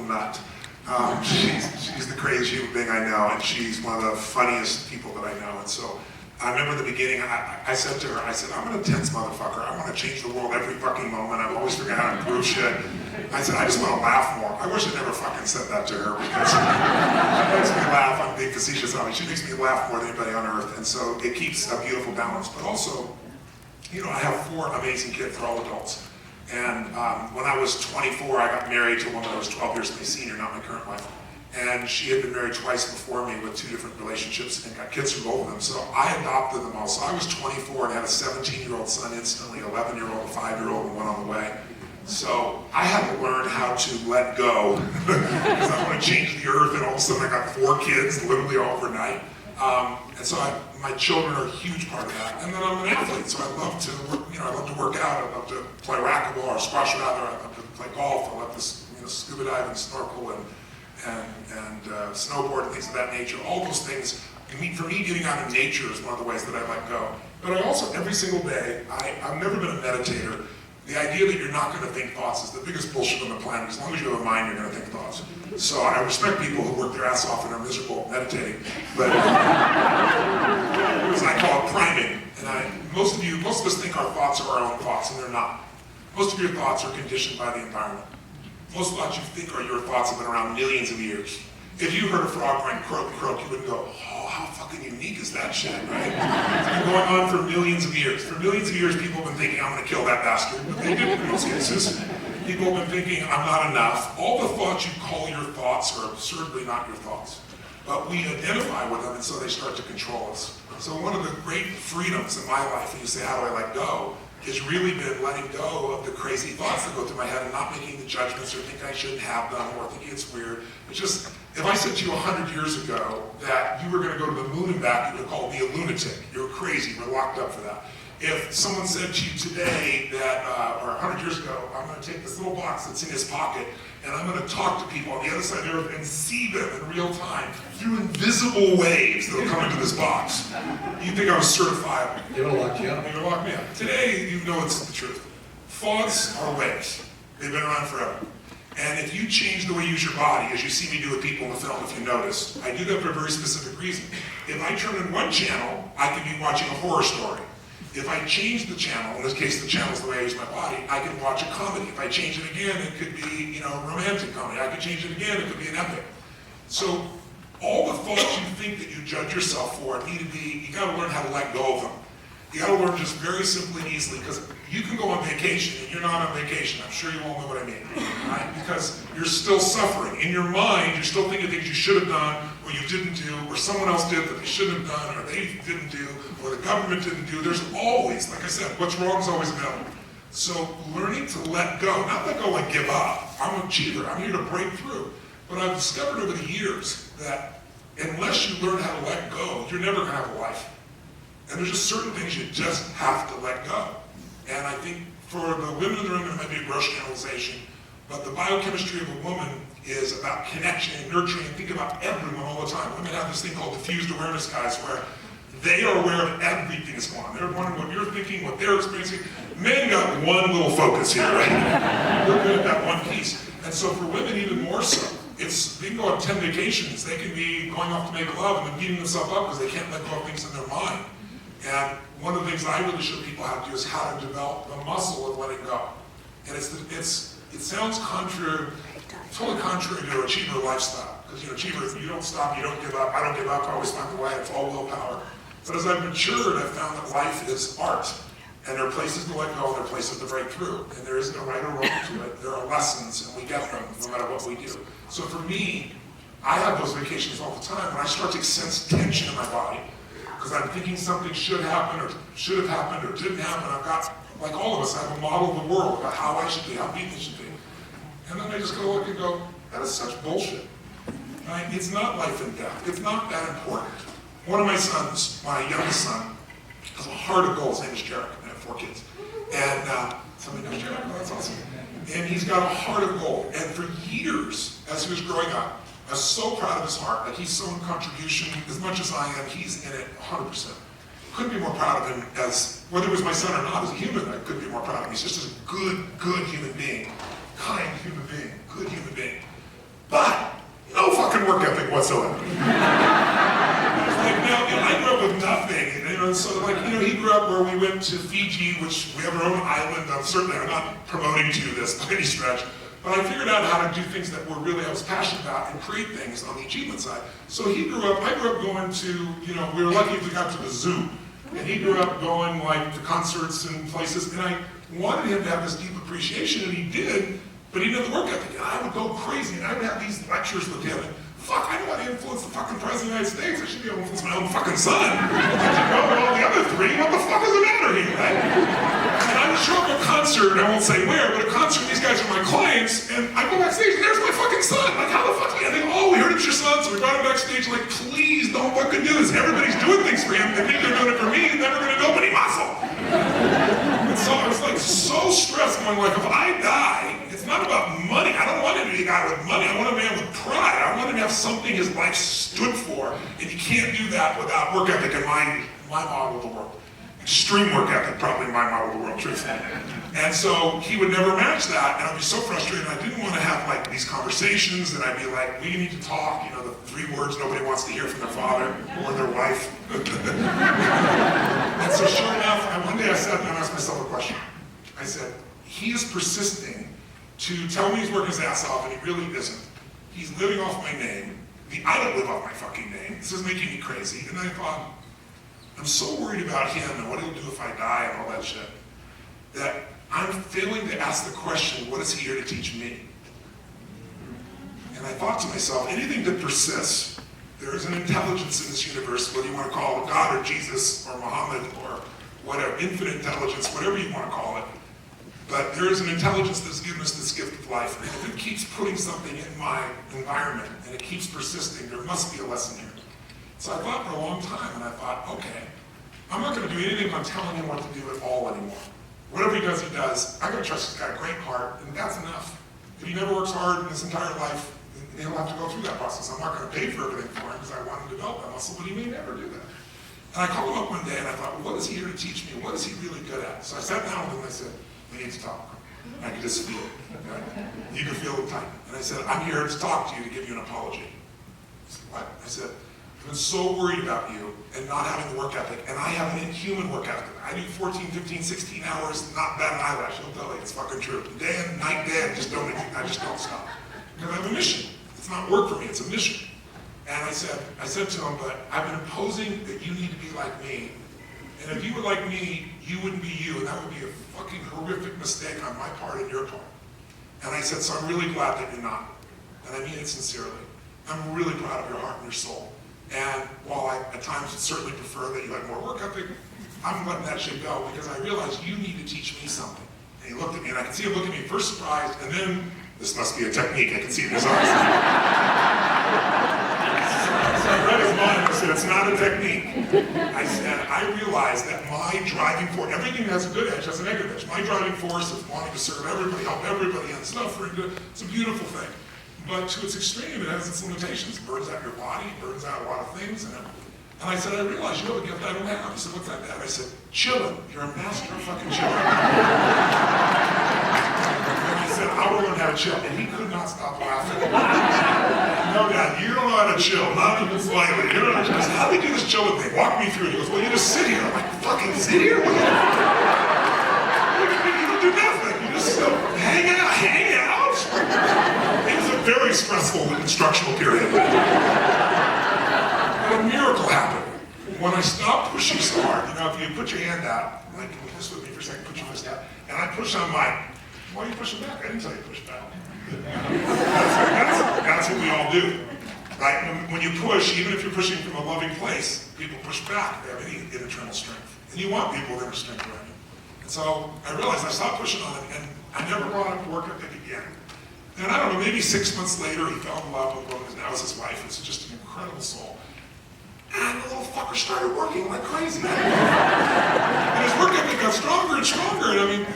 nut. She's the craziest human being I know, and she's one of the funniest people that I know. And so I remember in the beginning, I said to her, I said, I'm an intense motherfucker. I want to change the world every fucking moment. I'm always figuring out how to improve shit. I said, I just want to laugh more. I wish I never fucking said that to her, because she makes me laugh. I'm being facetious on me. She makes me laugh more than anybody on earth. And so it keeps a beautiful balance. But also, you know, I have 4 amazing kids. They're all adults. And when I was 24, I got married to a woman that was 12 years my senior, not my current wife. And she had been married twice before me with 2 different relationships and got kids from both of them. So I adopted them all. So I was 24 and had a 17-year-old son instantly, 11-year-old, a 5-year-old, and one on the way. So I had to learn how to let go because I want to change the earth, and all of a sudden I got 4 kids literally overnight. And so my children are a huge part of that. And then I'm an athlete, so I love to work out. I love to play racquetball or squash rather. I love to play golf. I love to scuba dive and snorkel and snowboard and things of that nature. All those things, for me, getting out in nature is one of the ways that I let go. But I also, every single day, I've never been a meditator. The idea that you're not going to think thoughts is the biggest bullshit on the planet. As long as you have a mind, you're going to think thoughts. So I respect people who work their ass off and are miserable meditating. But as I call it, priming. And most of us think our thoughts are our own thoughts, and they're not. Most of your thoughts are conditioned by the environment. Most thoughts you think are your thoughts have been around millions of years. If you heard a frog going croak, croak, you wouldn't go, oh, how fucking unique is that shit, right? It's been going on for millions of years. For millions of years, people have been thinking, I'm gonna kill that bastard, but they didn't in most cases. People have been thinking, I'm not enough. All the thoughts you call your thoughts are absurdly not your thoughts. But we identify with them, and so they start to control us. So one of the great freedoms in my life, and you say, how do I let go? Has really been letting go of the crazy thoughts that go through my head and not making the judgments or think I shouldn't have them or thinking it's weird. It's just, if I said to you 100 years ago that you were going to go to the moon and back, you would call me a lunatic. You're crazy. We're locked up for that. If someone said to you today that, or 100 years ago, I'm going to take this little box that's in his pocket and I'm going to talk to people on the other side of the earth and see them in real time through invisible waves that'll come into this box, you think I was certifiable. They would lock you up. They would lock me up. Today, you know it's the truth. Thoughts are waves. They've been around forever. And if you change the way you use your body, as you see me do with people in the film, if you notice, I do that for a very specific reason. If I turn in one channel, I could be watching a horror story. If I change the channel, in this case the channel is the way I use my body, I can watch a comedy. If I change it again, it could be, romantic comedy. I could change it again, it could be an epic. So all the thoughts you think that you judge yourself for need to be, you gotta learn how to let go of them. You gotta learn just very simply and easily, because you can go on vacation and you're not on vacation. I'm sure you all know what I mean, right? Because you're still suffering. In your mind, you're still thinking things you should have done, or you didn't do, or someone else did that they shouldn't have done, or they didn't do, or the government didn't do. There's always, like I said, what's wrong is always available. So learning to let go, not let go and give up. I'm an achiever, I'm here to break through. But I've discovered over the years that unless you learn how to let go, you're never gonna have a life. And there's just certain things you just have to let go. And I think for the women in the room, it might be a gross generalization, but the biochemistry of a woman is about connection and nurturing, and think about everyone all the time. Women have this thing called diffused awareness, guys, where they are aware of everything that's going on. They're wondering what you're thinking, what they're experiencing. Men got one little focus here, right? They're good at that one piece. And so for women, even more so. They can go on 10 vacations. They can be going off to make love and then beating themselves up because they can't let go of things in their mind. And one of the things I really show people how to do is how to develop the muscle of letting go. And it sounds totally contrary to achiever lifestyle. Because achiever, you don't stop, you don't give up, I don't give up, I always find the way, it's all willpower. But as I've matured, I've found that life is art. And there are places to let go, and there are places to break through. And there isn't a right or wrong to it. There are lessons, and we get them no matter what we do. So for me, I have those vacations all the time. When I start to sense tension in my body, because I'm thinking something should happen, or should have happened, or didn't happen, I've got, like all of us, I have a model of the world about how I should be, how people should be. And then I just go look and go, that is such bullshit. Right? It's not life and death. It's not that important. One of my sons, my youngest son, has a heart of gold. His name is Jarek. I have 4 kids. And somebody knows Jarek? Oh, that's awesome. And he's got a heart of gold. And for years, as he was growing up, I was so proud of his heart. Like, he's so in contribution. As much as I am, he's in it 100%. Couldn't be more proud of him as, whether it was my son or not, as a human, I couldn't be more proud of him. He's just a good human being. Kind human being. Good human being. whatsoever. Like, now, I grew up with nothing, so like, he grew up where we went to Fiji, which we have our own island. Certainly, I'm not promoting to this by any stretch, but I figured out how to do things that I was passionate about and create things on the achievement side. So I grew up going to, we were lucky if we got to the zoo, and he grew up going like to concerts and places, and I wanted him to have this deep appreciation, and he did, but he didn't have the work ethic. And I would go crazy, and I would have these lectures with him, and fuck, I know how to influence the fucking President of the United States. I should be able to influence my own fucking son. All the other three, what the fuck is the matter here, right? And I would show up at a concert, and I won't say where, but a concert, these guys are my clients, and I go backstage, and there's my fucking son. Like, how the fuck? And they we heard it's your son, so we brought him backstage, like, please don't fucking do this. Everybody's doing things for him, and they're doing it for me, and never gonna go, but he muscle. And so I was like so stressed, going like, if I die, it's not about money. I don't want him to be a guy with money. I want a man with pride. I want him to have something his life stood for, and you can't do that without work ethic in my model of the world. Extreme work ethic, probably in my model of the world, truthfully. And so he would never match that, and I'd be so frustrated. I didn't want to have like these conversations, and I'd be like, we need to talk, the 3 words nobody wants to hear from their father or their wife. And so sure enough, one day I sat down and asked myself a question. I said, he is persisting to tell me he's working his ass off, and he really isn't. He's living off my name. I don't live off my fucking name. This is making me crazy. And I thought, I'm so worried about him and what he'll do if I die and all that shit, that I'm failing to ask the question, what is he here to teach me? And I thought to myself, anything that persists, there is an intelligence in this universe, whether you want to call it God or Jesus or Muhammad or whatever, infinite intelligence, whatever you want to call it. But there is an intelligence that's given us this gift of life. And if it keeps putting something in my environment and it keeps persisting, there must be a lesson here. So I thought for a long time, and I thought, okay, I'm not going to do anything about telling him what to do at all anymore. Whatever he does, he does. I got to trust he's got a great heart, and that's enough. If he never works hard in his entire life, he'll have to go through that process. I'm not going to pay for everything for him because I want him to develop that muscle, but he may never do that. And I called him up one day, and I thought, well, what is he here to teach me? What is he really good at? So I sat down with him, and I said, we need to talk. I could just feel it. Right? You could feel it tight. And I said, I'm here to talk to you to give you an apology. He said, what? I said, I've been so worried about you and not having the work ethic, and I have an inhuman work ethic. I do 14, 15, 16 hours, not bat an eyelash. I'll tell you, it's fucking true. Day and night, I just don't stop. Because I have a mission. It's not work for me, it's a mission. And I said to him, but I've been imposing that you need to be like me. And if you were like me, you wouldn't be you, and that would be a fucking horrific mistake on my part and your part. And I said, so I'm really glad that you're not. And I mean it sincerely. I'm really proud of your heart and your soul. And while I, at times, would certainly prefer that you had more work ethic, I'm letting that shit go because I realized you need to teach me something. And he looked at me, and I could see him look at me first surprised, and then, this must be a technique, I could see it in his eyes. So I read his mind, and I said, it's not a technique. I said, I realized that my driving force, everything that has a good edge has a negative edge. My driving force of wanting to serve everybody, help everybody, and suffering, it's a beautiful thing. But to its extreme, it has its limitations. It burns out your body, it burns out a lot of things. And I said, I realized you have a gift I don't have. He said, what's that, Dad? I said, chillin'. You're a master of fucking chillin'. And he said, I will learn how to chill. And he could not stop laughing. No, Dad, you don't know how to chill, not even slightly. You don't know how to chill. How do we do this chillin' thing? Walk me through it. He goes, well, you just sit here. I'm like, fucking sit here? You don't do nothing. You just hang out. It was a very stressful instructional period. But a miracle happened. When I stopped pushing so hard, if you put your hand out, like this with me for a second, put your fist out, and I push on mine. Why are you pushing back? I didn't tell you to push back. That's what we all do. Right? When you push, even if you're pushing from a loving place, people push back. They have any internal strength. And you want people that are strength around you. And so I realized I stopped pushing on it, and I never brought up work ethic again. And I don't know, maybe 6 months later, he fell in love with one of now is his wife. It's just an incredible soul. And the little fucker started working like crazy. And his work ethic got stronger and stronger. And I mean,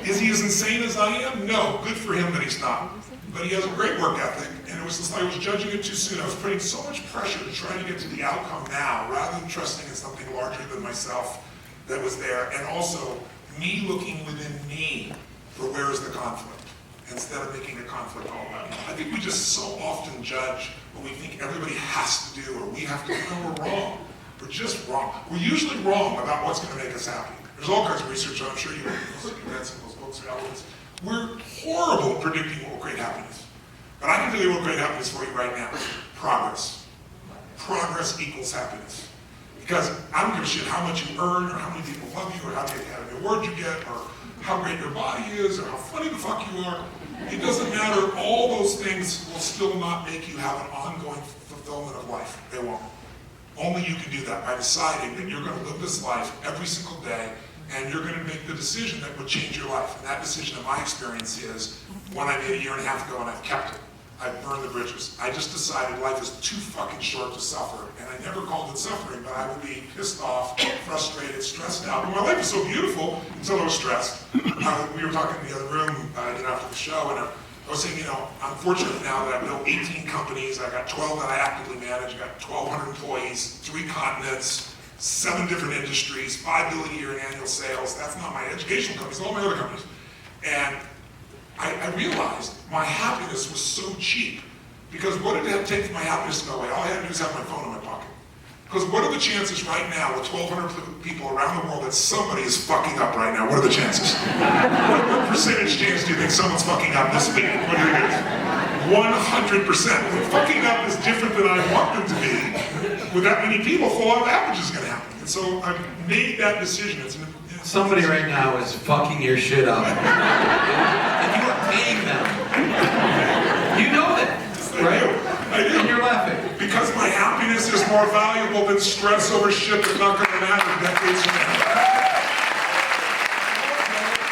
is he as insane as I am? No, good for him that he's not. But he has a great work ethic, and it was just like I was judging it too soon. I was putting so much pressure to try to get to the outcome now, rather than trusting in something larger than myself that was there. And also, me looking within me for where is the conflict, instead of making a conflict all about me. I think we just so often judge what we think everybody has to do or we have to do, and we're wrong. We're just wrong. We're usually wrong about what's going to make us happy. There's all kinds of research, I'm sure you've read some of those books or elements. We're horrible at predicting what will create happiness. But I can tell you what will create happiness for you right now. Progress. Progress equals happiness. Because I don't give a shit how much you earn, or how many people love you, or how many Academy Awards you get, or how great your body is, or how funny the fuck you are. It doesn't matter. All those things will still not make you have an ongoing fulfillment of life. They won't. Only you can do that by deciding that you're going to live this life every single day, and you're going to make the decision that would change your life. And that decision, in my experience, is one I made a year and a half ago, and I've kept it. I've burned the bridges. I just decided life is too fucking short to suffer, and I never called it suffering, but I would be pissed off, frustrated, stressed out. But my life was so beautiful until I was stressed. We were talking in the other room after the show, and I was saying, I'm fortunate now that I've built 18 companies. I got 12 that I actively manage. I got 1,200 employees, 3 continents, 7 different industries, $5 billion a year in annual sales. That's not my educational companies, all my other companies. And I realized my happiness was so cheap, because what did it take for my happiness to go away? All I had to do was have my phone in my pocket. Because what are the chances right now with 1,200 people around the world that somebody is fucking up right now? What are the chances? What percentage chance do you think someone's fucking up this week? What do you think it is? 100%. Fucking up is different than I want them to be. With that many people, the law of average is going to happen. And so I've made that decision. Somebody right now is fucking your shit up. And you are paying them. You know that, right? I do. And you're laughing. Because my happiness is more valuable than stress over shit that's not going to matter decades from now.